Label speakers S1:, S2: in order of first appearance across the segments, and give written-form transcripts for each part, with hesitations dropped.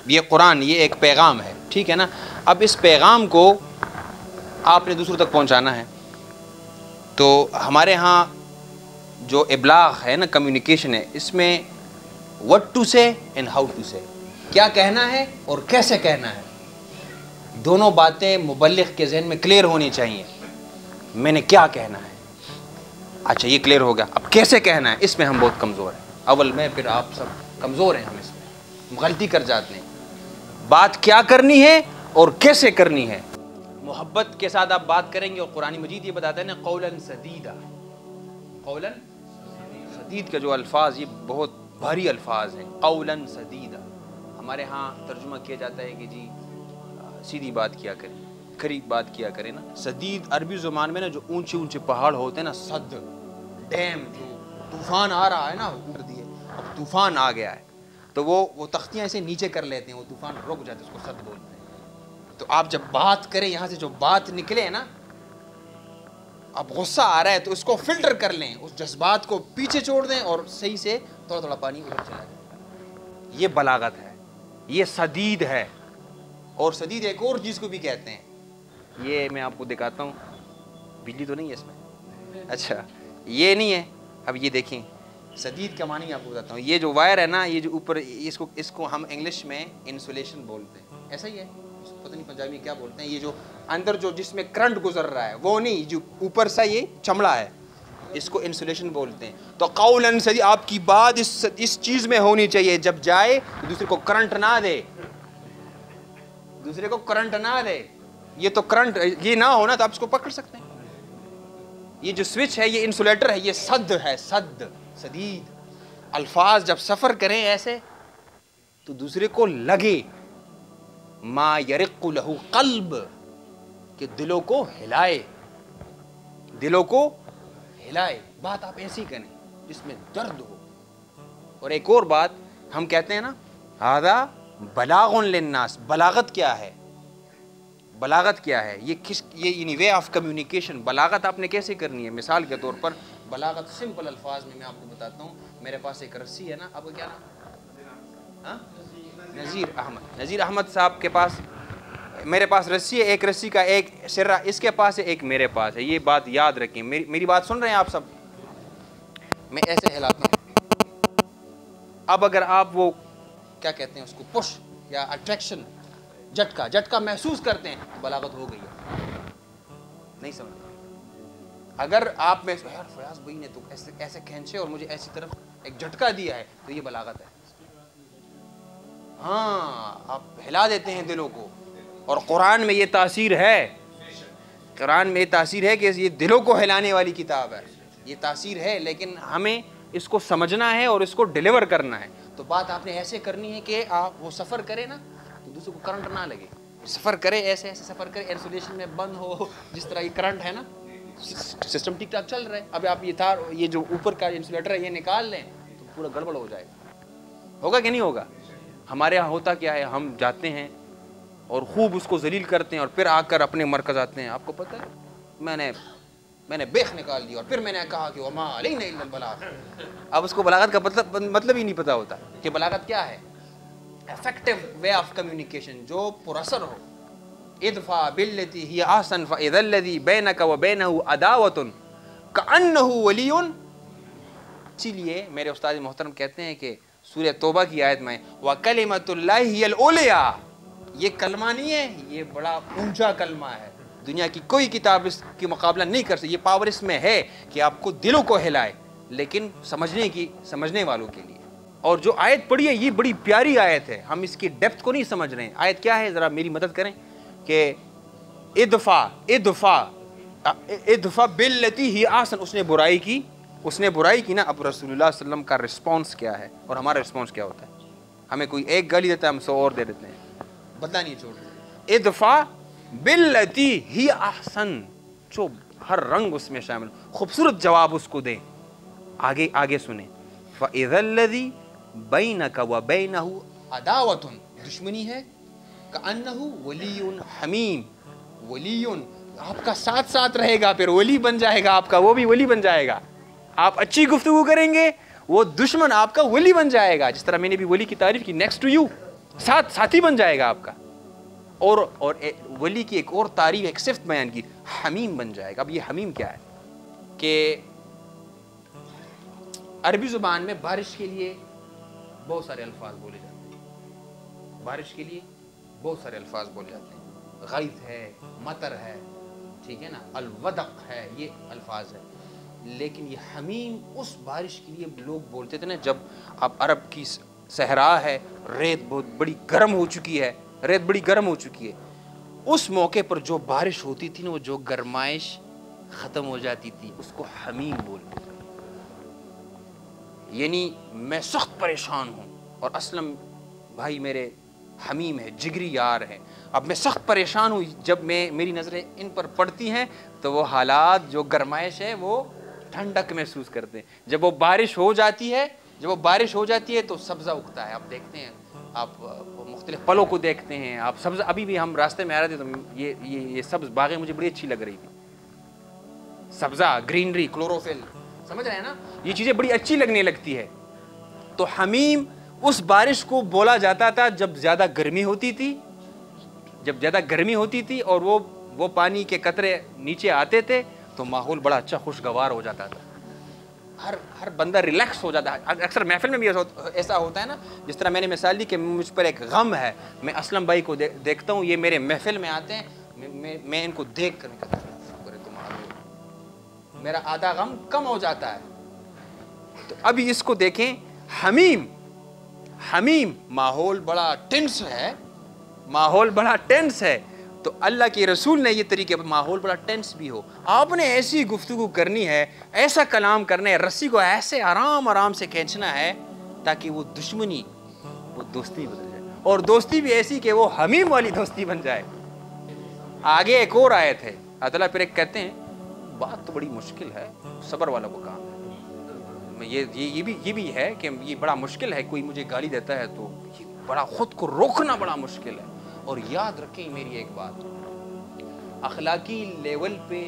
S1: یہ قرآن یہ ایک پیغام ہے، ٹھیک ہے نا. اب اس پیغام کو آپ نے دوسروں تک پہنچانا ہے. تو ہمارے ہاں جو ابلاغ ہے نا، کمیونیکیشن ہے، اس میں what to say and how to say، کیا کہنا ہے اور کیسے کہنا ہے، دونوں باتیں مبلغ کے ذہن میں کلیئر ہونی چاہیے. میں نے کیا کہنا ہے، اچھا یہ کلیئر ہو گیا، اب کیسے کہنا ہے، اس میں ہم بہت کمزور ہیں. اول میں پھر آپ سب کمزور ہیں، ہم اس میں غلطی کر جاتے ہیں. بات کیا کرنی ہے اور کیسے کرنی ہے. محبت کے ساتھ آپ بات کریں گے، اور قرآن مجید یہ بتاتا ہے نا قولا سدیدا. قولا سدید کا جو الفاظ، یہ بہت بھاری الفاظ ہیں. قولا سدیدا ہمارے ہاں ترجمہ کیا جاتا ہے کہ جی سیدھی بات کیا کریں، قریب بات کیا کریں نا. سدید عربی زبان میں نا جو اونچے اونچے پہاڑ ہوتے ہیں نا، صد ڈیم، جو طوفان آ رہا ہے نا اوپر دیے، اب طوفان آ گیا ہے تو وہ تختیاں ایسے نیچے کر لیتے ہیں، وہ طوفان رک جاتا ہے، اس کو صد بولتے ہیں. تو آپ جب بات کریں، یہاں سے جو بات نکلے نا، اب غصہ آ رہا ہے تو اس کو فلٹر کر لیں، اس جذبات کو پیچھے چھوڑ دیں اور صحیح سے تھوڑا تھوڑا پانی ادھر چلا جائے. یہ بلاغت ہے، یہ سدید ہے. اور سدید ایک اور چیز کو بھی کہتے ہیں، یہ میں آپ کو دکھاتا ہوں. بجلی تو نہیں ہے اس میں، اچھا یہ نہیں ہے. اب یہ دیکھیں سدید کا معنی میں آپ کو بتاتا ہوں. یہ جو وائر ہے نا، یہ جو اوپر، اس کو ہم انگلش میں انسولیشن بولتے ہیں، ایسا ہی ہے، پتہ نہیں پنجابی میں کیا بولتے ہیں. یہ جو اندر جو جس میں کرنٹ گزر رہا ہے وہ نہیں، جو اوپر سا یہ چمڑا ہے، اس کو انسولیشن بولتے ہیں. تو قولاً سدید، آپ کی بات اس چیز میں ہونی چاہیے، جب جائے تو دوسرے کو کرنٹ نہ دے، دوسرے کو کرنٹ نہ دے. یہ تو کرنٹ یہ نہ ہونا تو آپ اس کو پکڑ سکتے ہیں. یہ جو سوئچ ہے یہ انسولیٹر ہے، یہ صد ہے، صد سدید. الفاظ جب سفر کریں ایسے تو دوسرے کو لگے، ما یرق لہ قلب، کہ دلوں کو ہلائے، دلوں کو ہلائے. بات آپ ایسی کریں جس میں درد ہو. اور ایک اور بات ہم کہتے ہیں نا، ھذا بلاغ للناس. بلاغت کیا ہے؟ بلاغت کیا ہے؟ یہ وے آف کمیونیکیشن. بلاغت آپ نے کیسے کرنی ہے؟ مثال کے طور پر بلاغت سمپل الفاظ میں آپ کو بتاتا ہوں. میرے پاس ایک رسی ہے نا، آپ کا کیا نام؟ نذیر احمد صاحب کے پاس، میرے پاس رسی ہے، ایک رسی کا ایک سرا اس کے پاس ہے، ایک میرے پاس ہے. یہ بات یاد رکھیں. میری بات سن رہے ہیں آپ سب؟ میں ایسے ہلاتا ہوں. اب اگر آپ وہ کیا کہتے ہیں اس کو، پش یا اٹریکشن، جھٹکا محسوس کرتے ہیں تو بلاغت ہو گئی ہے. نہیں سمجھ؟ اگر آپ میں یار فیاض بھائی نے تو ایسے کھینچے اور مجھے ایسی طرف ایک جھٹکا دیا ہے تو یہ بلاغت ہے. ہاں آپ ہلا دیتے ہیں دلوں کو. اور قرآن میں یہ تاثیر ہے، قرآن میں یہ تاثیر ہے کہ یہ دلوں کو ہلانے والی کتاب ہے. یہ تاثیر ہے، لیکن ہمیں اس کو سمجھنا ہے اور اس کو ڈیلیور کرنا ہے. تو بات آپ نے ایسے کرنی ہے کہ آپ وہ سفر کرے نا تو دوسرے کو کرنٹ نہ لگے. سفر کرے ایسے سفر کرے، انسولیشن میں بند ہو، جس طرح یہ کرنٹ ہے نا، سسٹم ٹھیک ٹھاک چل رہا ہے. اب آپ یہ تار، یہ جو اوپر کا انسولیٹر ہے یہ نکال لیں تو پورا گڑبڑ ہو جائے گا. ہوگا کہ نہیں ہوگا؟ ہمارے یہاں ہوتا کیا ہے، ہم جاتے ہیں اور خوب اس کو ذلیل کرتے ہیں اور پھر آ کر اپنے مرکز آتے ہیں. آپ کو پتہ ہے میں نے بیخ نکال دی اور پھر میں نے کہا کہ وما علینا الا البلاغ. اب اس کو بلاغت کا مطلب ہی نہیں پتا ہوتا کہ بلاغت کیا ہے. افیکٹو وے آف کمیونیکیشن جو پراثر ہو. ادفع باللتی ہی احسن فاذا الذی بینک وبینہ عداوۃ کأنہ ولی. اسی لیے میرے استاد محترم کہتے ہیں کہ سورہ توبہ کی آیت میں وَكَلِمَةُ اللَّهِ هِيَ الْعُلْيَا، یہ کلمہ نہیں ہے، یہ بڑا اونچا کلمہ ہے. دنیا کی کوئی کتاب اس کی مقابلہ نہیں کر سکتی. یہ پاور اس میں ہے کہ آپ کو دلوں کو ہلائے، لیکن سمجھنے والوں کے لیے. اور جو آیت پڑھی ہے یہ بڑی پیاری آیت ہے، ہم اس کی ڈیپتھ کو نہیں سمجھ رہے ہیں. آیت کیا ہے؟ ذرا میری مدد کریں کہ ادفع باللتی ہی احسن. اس نے برائی کی نا. اب رسول اللہ صلی اللہ علیہ وسلم کا رسپانس کیا ہے اور ہمارا رسپانس کیا ہوتا ہے؟ ہمیں کوئی ایک گالی دیتا ہے ہم 100 اور دے دیتے ہیں، بدلہ نہیں چھوڑتے. ادفع باللتی ہی احسن، جو ہر رنگ اس میں شامل، خوبصورت جواب اس کو دیں. آگے سنیں. فَإِذَا الَّذِي بَيْنَكَ وَبَيْنَهُ عَدَاوَةٌ، دشمنی ہے، كَأَنَّهُ وَلِيٌّ حَمِيمٌ. ولیٌ آپ کا ساتھ رہے گا، پھر ولی بن جائے گا آپ کا، وہ بھی ولی بن جائے گا. آپ اچھی گفتگو کریں گے وہ دشمن آپ کا ولی بن جائے گا. جس طرح میں نے بھی ولی کی تعریف کی، نیکسٹ ٹو یو. ساتھی بن جائے گا آپ کا. اور ولی کی ایک اور تعریف، ایک صفت بیان کی، حمیم بن جائے گا. اب یہ حمیم کیا ہے کہ عربی زبان میں بارش کے لیے بہت سارے الفاظ بولے جاتے ہیں. بارش کے لیے بہت سارے الفاظ بولے جاتے ہیں. غیث ہے، مطر ہے، ٹھیک ہے نا، الودق ہے، یہ الفاظ ہے. لیکن یہ حمیم اس بارش کے لیے لوگ بولتے تھے نا جب اب عرب کی صحرا ہے، ریت بہت بڑی گرم ہو چکی ہے، ریت بڑی گرم ہو چکی ہے، اس موقع پر جو بارش ہوتی تھی نا، وہ جو گرمائش ختم ہو جاتی تھی، اس کو حمیم بولتے تھے. یعنی میں سخت پریشان ہوں اور اسلم بھائی میرے حمیم ہے، جگری یار ہے. اب میں سخت پریشان ہوں، جب میری نظریں ان پر پڑتی ہیں تو وہ حالات، جو گرمائش ہے، وہ ٹھنڈک محسوس کرتے ہیں. جب وہ بارش ہو جاتی ہے تو سبزہ اگتا ہے. آپ دیکھتے ہیں، آپ مختلف پھلوں کو دیکھتے ہیں، آپ سبزہ، ابھی بھی ہم راستے میں آ رہے تھے تو یہ سبز باغیں مجھے بڑی اچھی لگ رہی تھی. سبزہ، گرینری، کلوروفل، سمجھ رہے ہیں نا، یہ چیزیں بڑی اچھی لگنے لگتی ہے. تو حمیم اس بارش کو بولا جاتا تھا جب زیادہ گرمی ہوتی تھی اور وہ پانی کے قطرے نیچے آتے تھے تو ماحول بڑا اچھا خوشگوار ہو جاتا تھا. ہر بندہ ریلیکس ہو جاتا ہے. اکثر محفل میں بھی ایسا ہوتا ہے نا، جس طرح میں نے مثال دی کہ مجھ پر ایک غم ہے، میں اسلم بھائی کو دیکھتا ہوں، یہ میرے محفل میں آتے ہیں، میں ان کو دیکھ کر میرا آدھا غم کم ہو جاتا ہے. تو ابھی اس کو دیکھیں، حمیم ماحول بڑا ٹینس ہے. تو اللہ کے رسول نے یہ طریقے پر ماحول بڑا ٹینس بھی ہو، آپ نے ایسی گفتگو کرنی ہے، ایسا کلام کرنا ہے، رسی کو ایسے آرام سے کھینچنا ہے تاکہ وہ دشمنی وہ دوستی بدل جائے، اور دوستی بھی ایسی کہ وہ حمیم والی دوستی بن جائے. آگے ایک اور آیت ہے، اللہ تعالیٰ پھر ایک کہتے ہیں، بات تو بڑی مشکل ہے، صبر والا وہ کام ہے. یہ بھی ہے کہ یہ بڑا مشکل ہے، کوئی مجھے گالی دیتا ہے تو یہ بڑا خود کو روکنا بڑا مشکل ہے. اور یاد رکھیں میری ایک بات، اخلاقی لیول پہ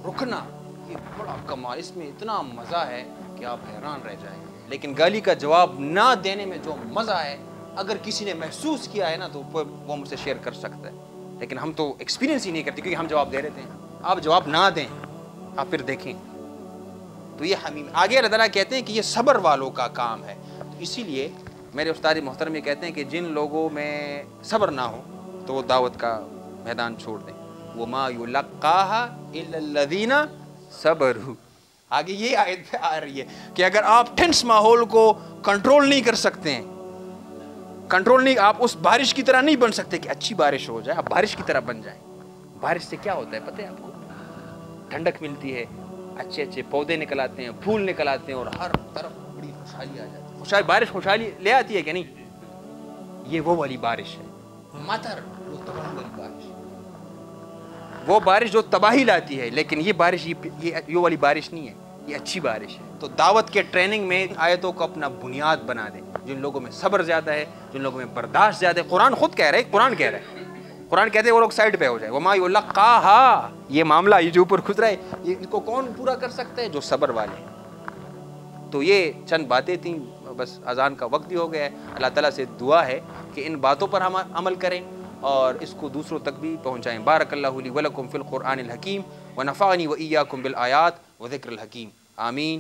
S1: رکنا یہ بڑا کمال، اس میں اتنا مزہ ہے کہ آپ حیران رہ جائیں. لیکن گالی کا جواب نہ دینے میں جو مزہ ہے، اگر کسی نے محسوس کیا ہے نا تو وہ مجھ سے شیئر کر سکتا ہے. لیکن ہم تو ایکسپیرینس ہی نہیں کرتے کیونکہ ہم جواب دے رہے ہیں. آپ جواب نہ دیں، آپ پھر دیکھیں. تو یہ حمیم. آگے اللہ تعالیٰ کہتے ہیں کہ یہ صبر والوں کا کام ہے. تو اسی لیے میرے استاد محترم یہ کہتے ہیں کہ جن لوگوں میں صبر نہ ہو تو وہ دعوت کا میدان چھوڑ دیں. وَمَا يُلَقَّاهَا إِلَّا الَّذِينَ صَبَرُوا. آگے یہ آیت پہ آ رہی ہے کہ اگر آپ ٹینس ماحول کو کنٹرول نہیں کر سکتے ہیں، آپ اس بارش کی طرح نہیں بن سکتے کہ اچھی بارش ہو جائے، آپ بارش کی طرح بن جائیں. بارش سے کیا ہوتا ہے پتہ ہے آپ کو؟ ٹھنڈک ملتی ہے، اچھے پودے نکل آتے ہیں، پھول نکل آتے ہیں، اور ہر طرف بڑی خوشحالی آ جاتی ہے. بارش خوشحالی لے آتی ہے کہ نہیں؟ یہ وہ والی بارش ہے. مطر وہ تباہی والی بارش، وہ بارش جو تباہی لاتی ہے. لیکن یہ بارش یہ والی بارش نہیں ہے، یہ اچھی بارش ہے. تو دعوت کے ٹریننگ میں آیتوں کو اپنا بنیاد بنا دیں. جن لوگوں میں صبر زیادہ ہے، جن لوگوں میں برداشت زیادہ ہے، قرآن خود کہہ رہا ہے، قرآن کہتے ہیں وہ لوگ سائڈ پہ ہو جائے. وَمَا يُلَقَّاهَا، یہ معاملہ یہ جو اوپر گزرا ہے، یہ ان کو کون پورا کر سکتا ہے؟ جو صبر والے ہیں. تو یہ چند باتیں تھیں، بس اذان کا وقت بھی ہو گیا ہے. اللہ تعالیٰ سے دعا ہے کہ ان باتوں پر ہم عمل کریں اور اس کو دوسروں تک بھی پہنچائیں. بارک اللہ لی ولکم فی القرآن الحکیم ونفعنی وإیاکم بالآیات وذکر الحکیم. آمین.